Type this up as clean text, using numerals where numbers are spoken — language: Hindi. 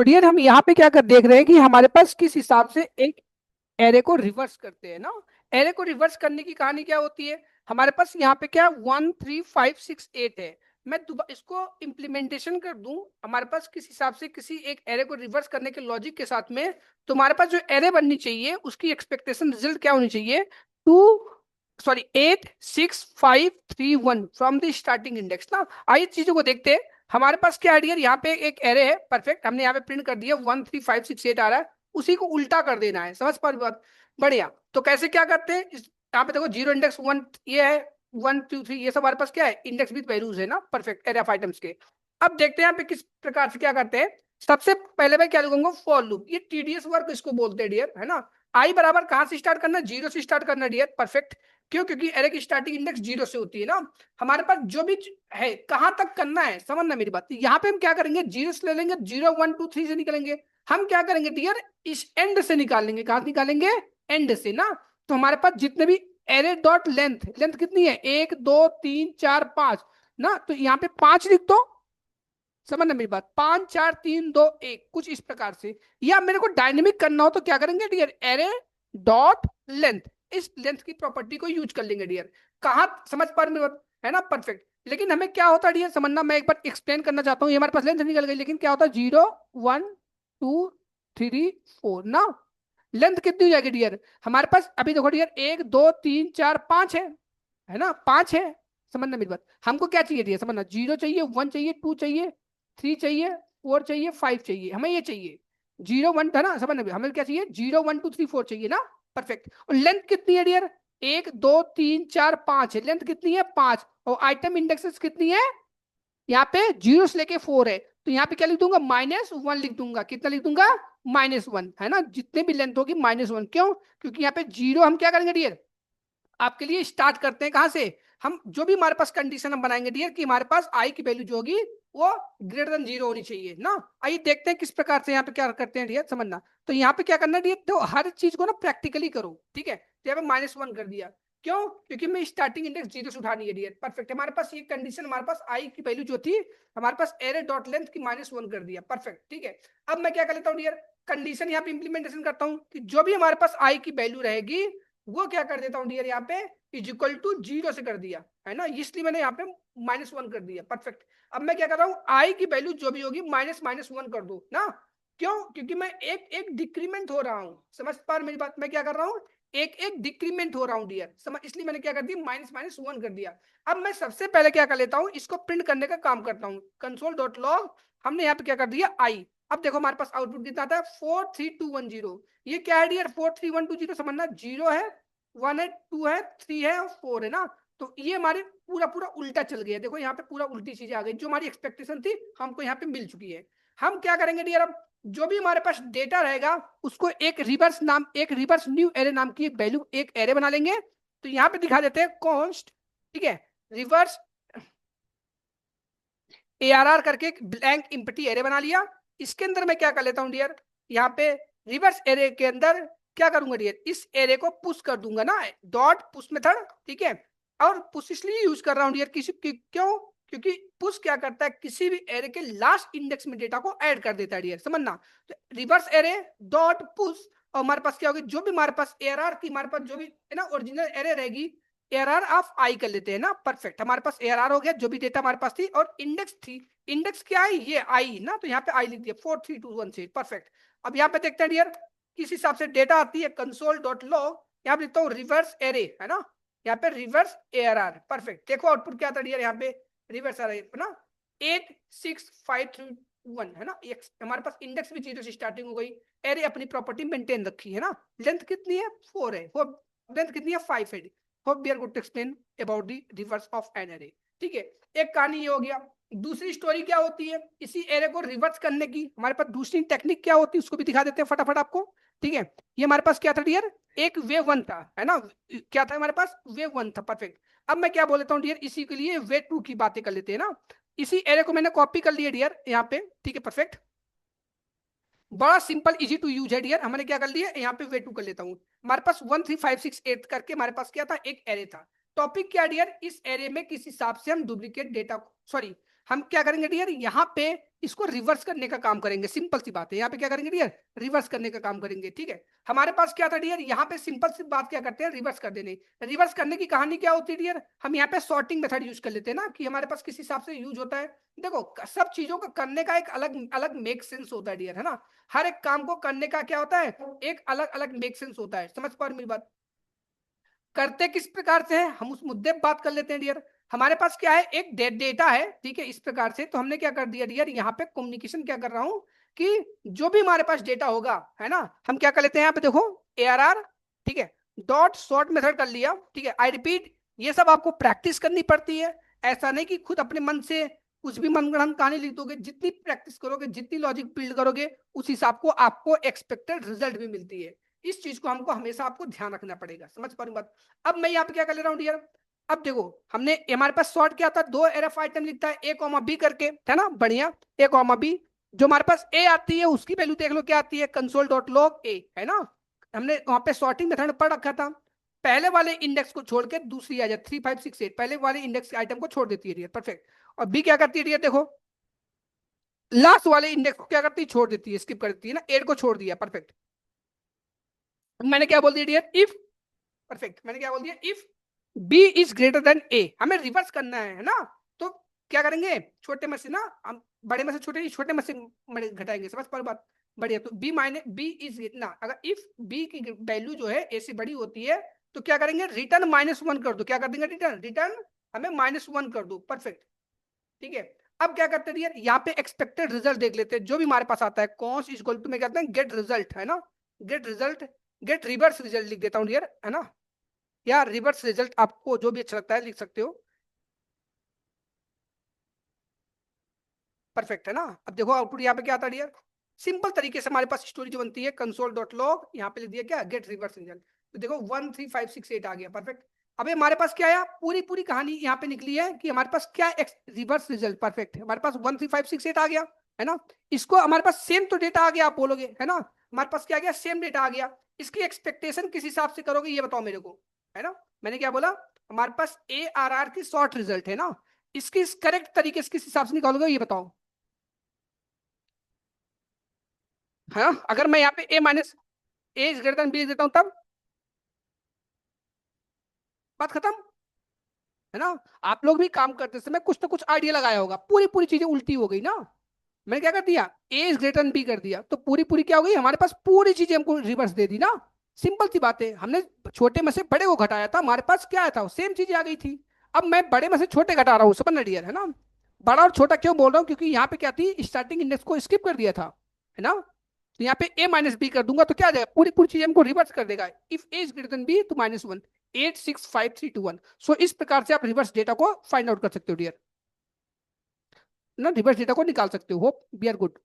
तो डियर हम यहाँ पे क्या कर देख रहे हैं कि हमारे पास किस हिसाब से एक एरे को रिवर्स करते हैं ना। एरे को रिवर्स करने की कहानी क्या होती है। हमारे पास यहाँ पे क्या 1 3 5 6 8 है। मैं इसको इम्प्लीमेंटेशन कर दूं हमारे पास किस हिसाब से किसी एक एरे को रिवर्स करने के लॉजिक के साथ में, तो हमारे पास जो एरे बननी चाहिए उसकी एक्सपेक्टेशन रिजल्ट क्या होनी चाहिए। 8 6 5 3 1 फ्रॉम द स्टार्टिंग इंडेक्स ना। आइए चीजों को देखते हैं। हमारे पास क्या आइडिया, यहाँ पे एक एरे है परफेक्ट, हमने यहाँ पे प्रिंट कर दिया 1 3 5 6 8 आ रहा है। उसी को उल्टा कर देना है, समझ पा रही बात। बढ़िया। तो कैसे क्या करते हैं यहाँ पे देखो जीरो इंडेक्स वन ये है, 1 2 3 ये सब हमारे पास क्या है इंडेक्स विद वैल्यूज है ना, परफेक्ट एरे ऑफ आइटम्स के। अब देखते हैं यहाँ पे किस प्रकार से क्या करते हैं। सबसे पहले मैं क्या लिखूंगा फॉर लूप, ये टीडीएस वर्क इसको बोलते हैं डियर, है ना। आई बराबर कहाँ से स्टार्ट करना, जीरो से स्टार्ट करना डियर, परफेक्ट। क्यों, क्योंकि एरे की स्टार्टिंग इंडेक्स जीरो से होती है ना। हमारे पास जो भी है कहाँ तक करना है, समझना मेरी बात। यहाँ पे हम क्या करेंगे, जीरो से ले लेंगे, 0 1 2 3 से निकलेंगे। हम क्या करेंगे डियर, इस एंड से निकालेंगे, कहां से निकालेंगे, एंड से ना। तो हमारे पास जितने भी एरे डॉट लेंथ, लेंथ कितनी है 1 2 3 4 5 ना, तो यहाँ पे 5 लिख दो। समझना मेरी बात, 5 4 3 2 1 कुछ इस प्रकार से। या मेरे को डायनेमिक करना हो तो क्या करेंगे डियर, एरे डॉट लेंथ, इस लेंथ की प्रॉपर्टी को यूज कर लेंगे डियर। कहा समझ पा रहे मेरी बात, है ना, परफेक्ट। लेकिन हमें क्या होता है डियर समझना, मैं एक बार एक्सप्लेन करना चाहता हूँ। ये हमारे पास लेंथ निकल गई, लेकिन क्या होता है 0 1 2 3 4 ना। लेंथ कितनी हो जाएगी डियर हमारे पास, अभी देखो डियर 1 2 3 4 5 है ना, 5 है। समझना मेरी बात, हमको क्या चाहिए डियर समझना, 0 चाहिए, 1 चाहिए, 2 चाहिए, 3 चाहिए, 4 चाहिए, 5 चाहिए, हमें ये चाहिए। 0 1 था ना, समझना हमें क्या चाहिए, 0 1 2 3 4 चाहिए ना, परफेक्ट। और लेंथ कितनी है डियर, 1 2 3 4 5 है, लेंथ कितनी है 5। और आइटम इंडेक्सेस कितनी है, यहाँ पे 0 से लेके 4 है, तो यहाँ पे क्या लिख दूंगा, -1 लिख दूंगा। कितना लिख दूंगा, -1, है ना। जितने भी लेंथ होगी -1, क्यों, क्योंकि यहाँ पे जीरो हम क्या करेंगे डियर, आपके लिए स्टार्ट करते हैं कहां से। हम जो भी हमारे पास कंडीशन हम बनाएंगे डियर कि हमारे पास आई की वैल्यू जो होगी वो ग्रेटर देन जीरो होनी चाहिए ना। आइए देखते हैं किस प्रकार से यहाँ पे क्या करते हैं डियर समझना। तो यहाँ पे क्या करना डियर, तो हर चीज को ना प्रैक्टिकली करो, ठीक है। तो यहाँ पे -1 कर दिया, क्यों, क्योंकि मैं स्टार्टिंग इंडेक्स जीरो से उठानी है डियर, परफेक्ट। हमारे पास ये कंडीशन, हमारे पास आई की वैल्यू जो थी हमारे पास एरे डॉट लेंथ की -1 कर दिया, परफेक्ट, ठीक है। अब मैं क्या कर लेता हूँ डियर, कंडीशन यहाँ पे इंप्लीमेंटेशन करता हूँ कि जो भी हमारे पास आई की वैल्यू रहेगी वो क्या कर देता हूँ डियर यहाँ पे इज इक्वल टू जीरो से कर दिया, है ना, इसलिए मैंने यहाँ पे -1 कर दिया, परफेक्ट। अब मैं क्या कर रहा हूँ, आई की वैल्यू जो भी होगी -1 कर दो ना। क्यों, क्योंकि मैं एक एक डिक्रीमेंट हो रहा हूँ, समझ पा रहे मेरी बात, मैं क्या कर रहा हूँ, एक एक डिक्रीमेंट हो रहा हूँ डियर, समझ, इसलिए मैंने क्या कर दिया, -1 कर दिया। अब मैं सबसे पहले क्या कर लेता हूँ, इसको प्रिंट करने का काम करता हूँ, कंसोल डॉट लॉग। हमने यहाँ पे क्या कर दिया आई। अब देखो हमारे पास आउटपुट कितना आता है 4 3 2 1 0। ये क्या है डियर, 4 3 1 2 0, समझना, जीरो है, 1 है, 2 है, 3 है और 4 है ना। तो ये हमारे पूरा पूरा उल्टा चल गया, देखो यहाँ पे पूरा उल्टी चीजें आ गई, जो हमारी एक्सपेक्टेशन थी हमको यहाँ पे मिल चुकी है। हम क्या करेंगे डियर, अब जो भी हमारे पास डेटा रहेगा उसको एक रिवर्स नाम, एक रिवर्स न्यू एरे नाम की वैल्यू एक एरे बना लेंगे। तो यहाँ पे दिखा देते हैं कॉन्स्ट, ठीक है, रिवर्स ARR करके एक ब्लैंक इम्पटी एरे बना लिया। इसके अंदर मैं क्या कर लेता हूँ डियर, यहाँ पे रिवर्स एरे के अंदर क्या करूंगा डियर, इस एरे को पुश कर दूंगा ना, डॉट पुश मेथड, ठीक है। और पुश इसलिए यूज कर रहा हूँ डियर, क्यों, क्योंकि पुश क्या करता है, किसी भी एरे के लास्ट इंडेक्स में डेटा को ऐड कर देता है डियर, समझना। तो रिवर्स एरे डॉट पुश, और हमारे पास क्या होगी, जो भी हमारे पास ARR की हमारे पास जो भी है ना ओरिजिनल एरे रहेगी, ARR ऑफ आई कर लेते हैं ना, परफेक्ट। हमारे पास ARR हो गया, जो भी डेटा हमारे पास थी, और इंडेक्स थी, इंडेक्स क्या है ये आई ना, तो यहाँ पे आई लिख दिया 4 3 2 1 6, परफेक्ट। अब यहाँ पे देखते हैं डियर किस हिसाब से डेटा आती है, कंसोल डॉट लॉग, यहाँ पे लिखता हूँ रिवर्स एरे, है ना, यहाँ पे रिवर्स ARR, परफेक्ट। देखो आउटपुट क्या आता है डियर, यहाँ पे रिवर्स एरे है ना, 8 6 5 3 1, है ना। हमारे पास इंडेक्स भी जीरो से स्टार्टिंग हो गई, एरे अपनी प्रॉपर्टी मेंटेन रखी है ना। लेंथ कितनी है 4 है, वो लेंथ कितनी है 5 है। hope we are going to explain about the reverse of an array, ठीक है। एक कहानी ये हो गया। दूसरी स्टोरी क्या होती है, इसी एरे को रिवर्स करने की हमारे पास दूसरी टेक्निक क्या होती है, उसको भी दिखा देते हैं फटाफट आपको, ठीक है। ये हमारे पास क्या था डियर, एक वेव वन था, है ना, क्या था हमारे पास, वेव वन था, परफेक्ट। अब मैं क्या बोल लेता हूँ डियर, इसी के लिए वेव टू की बातें कर लेते हैं ना। इसी एरे को मैंने कॉपी कर लिया डियर यहाँ पे, ठीक है, परफेक्ट। बड़ा सिंपल इजी टू यूज है डियर, हमने क्या कर लिया यहाँ पे वे टू कर लेता हूँ। हमारे पास 1 3 5 6 8 करके हमारे पास क्या था, एक एरे था। टॉपिक क्या डियर, इस एरे में किस हिसाब से हम डुप्लीकेट डेटा, सॉरी, हम क्या करेंगे डियर, यहाँ पे इसको रिवर्स करने का काम करेंगे। सिंपल सी बात है, यहाँ पे क्या करेंगे डियर, रिवर्स करने का काम करेंगे। ठीक है, हमारे पास क्या था डियर, यहाँ पे सिंपल सी बात क्या करते हैं, रिवर्स कर देने। रिवर्स करने की कहानी क्या होती है डियर, हम यहाँ पे सॉर्टिंग मेथड यूज कर लेते हैं ना, कि हमारे पास किस हिसाब से यूज होता है। देखो सब चीजों को करने का एक अलग अलग मेक सेंस होता है डियर, है ना। हर एक काम को करने का क्या होता है, एक अलग अलग मेक सेंस होता है। समझ पा रहे मेरी बात। करते किस प्रकार से है, हम उस मुद्दे पर बात कर लेते हैं डियर। हमारे पास क्या है, एक डेटा है, ठीक है, इस प्रकार से। तो हमने क्या कर दिया डियर, यहाँ पे कम्युनिकेशन क्या कर रहा हूं, कि जो भी हमारे पास डेटा होगा, है ना, हम क्या कर लेते हैं यहाँ पे देखो, ARR, ठीक है, डॉट शॉर्ट मेथड कर लिया। ठीक है, आई रिपीट, ये सब आपको प्रैक्टिस करनी पड़ती है। ऐसा नहीं कि खुद अपने मन से कुछ भी मनगढ़ंत कहानी लिख दोगे। जितनी प्रैक्टिस करोगे, जितनी लॉजिक बिल्ड करोगे, उस हिसाब को आपको एक्सपेक्टेड रिजल्ट भी मिलती है। इस चीज को हमको हमेशा आपको ध्यान रखना पड़ेगा। समझ पा रही बात। अब मैं यहाँ पे क्या कर ले रहा हूँ डियर, अब देखो हमने, हमारे पास शॉर्ट क्या था, दो RF आइटम लिखता है, A कॉमा B करके, है ना, बढ़िया, A कॉमा B। जो हमारे पास A आती है उसकी वैल्यू देख लो क्या आती है, कंसोल डॉट लॉग A, है ना। हमने वहां पे सॉर्टिंग मेथड पढ़ रखा था। पहले वाले इंडेक्स को छोड़ के दूसरी आ जाए 3568, पहले वाले इंडेक्स आइटम को छोड़ देती है डियर, परफेक्ट। और B क्या करती है डियर, देखो लास्ट वाले इंडेक्स को क्या करती है, छोड़ देती है, स्किप कर देती है ना, 8 को छोड़ दिया, परफेक्ट। मैंने क्या बोल दिया डियर, इफ, परफेक्ट, मैंने क्या बोल दिया, if B is greater than A. हमें रिवर्स करना है ना। तो क्या करेंगे, छोटे में से ना हम बड़े में से छोटे, छोटे में से बड़े घटाएंगे। समझ पर बात, बढ़िया। तो बी माइनस बी इज ना, अगर इफ बी की वैल्यू जो है ए से बड़ी होती है, तो क्या करेंगे, रिटर्न -1 कर दो। क्या कर देंगे, रिटर्न, रिटर्न हमें -1 कर दो, परफेक्ट। ठीक है, अब क्या करते हैं, यहाँ पे एक्सपेक्टेड रिजल्ट देख लेते हैं। जो भी हमारे पास आता है, कॉन्स इज इक्वल टू में कहते हैं गेट रिजल्ट, है ना, get result, get reverse result लिख देता हूँ डियर, है ना, या रिवर्स रिजल्ट, आपको जो भी अच्छा लगता है लिख सकते हो, परफेक्ट, है ना। अब देखो आउटपुट यहाँ पे क्या आता है डियर, सिंपल तरीके से हमारे पास स्टोरी जो बनती है, कंसोल डॉट लॉग, यहाँ पे लिख दिया क्या, गेट रिवर्स रिजल्ट। तो देखो 13568 आ गया, परफेक्ट। अबे हमारे पास क्या आया, पूरी पूरी कहानी यहाँ पे निकली है कि हमारे पास क्या रिवर्स रिजल्ट, परफेक्ट है, हमारे पास 13568 आ गया, है ना। इसको हमारे पास सेम तो डेटा आ गया, आप बोलोगे, है ना, हमारे पास क्या आ गया, सेम डेटा आ गया। इसकी एक्सपेक्टेशन किस हिसाब से करोगे, ये बताओ मेरे को, है ना। मैंने क्या बोला, हमारे पास ARR की शॉर्ट रिजल्ट है ना, इसकी करेक्ट तरीके से किस हिसाब से निकालोगे, ये बताओ, है ना। अगर मैं यहाँ पे A minus A greater than B लिख देता हूँ, तब बात खत्म, है ना। आप लोग भी काम करते समय कुछ ना कुछ आइडिया लगाया होगा, पूरी पूरी चीजें उल्टी हो गई ना। मैंने क्या कर दिया, ए इज ग्रेटर देन बी कर दिया, तो पूरी पूरी क्या हो गई, हमारे पास पूरी चीजें हमको रिवर्स दे दी ना। सिंपल सी बात है, हमने छोटे में से बड़े को घटाया था, हमारे पास क्या आया था, सेम चीजें आ गई थी। अब मैं बड़े में से छोटे घटा रहा हूँ, समझ डियर, है ना। बड़ा और छोटा क्यों बोल रहा हूँ, क्योंकि यहाँ पे क्या थी, स्टार्टिंग इंडेक्स को स्किप कर दिया था, है ना। तो यहाँ पे A माइनस बी कर दूंगा, तो क्या आ जाएगा, पूरी पूरी चीज हमको रिवर्स कर देगा। If A is greater than B तो -1, 86531। सो इस प्रकार से आप रिवर्स डेटा को फाइंड आउट कर सकते हो डियर, ना, रिवर्स डेटा को निकाल सकते हो। Hope we are good.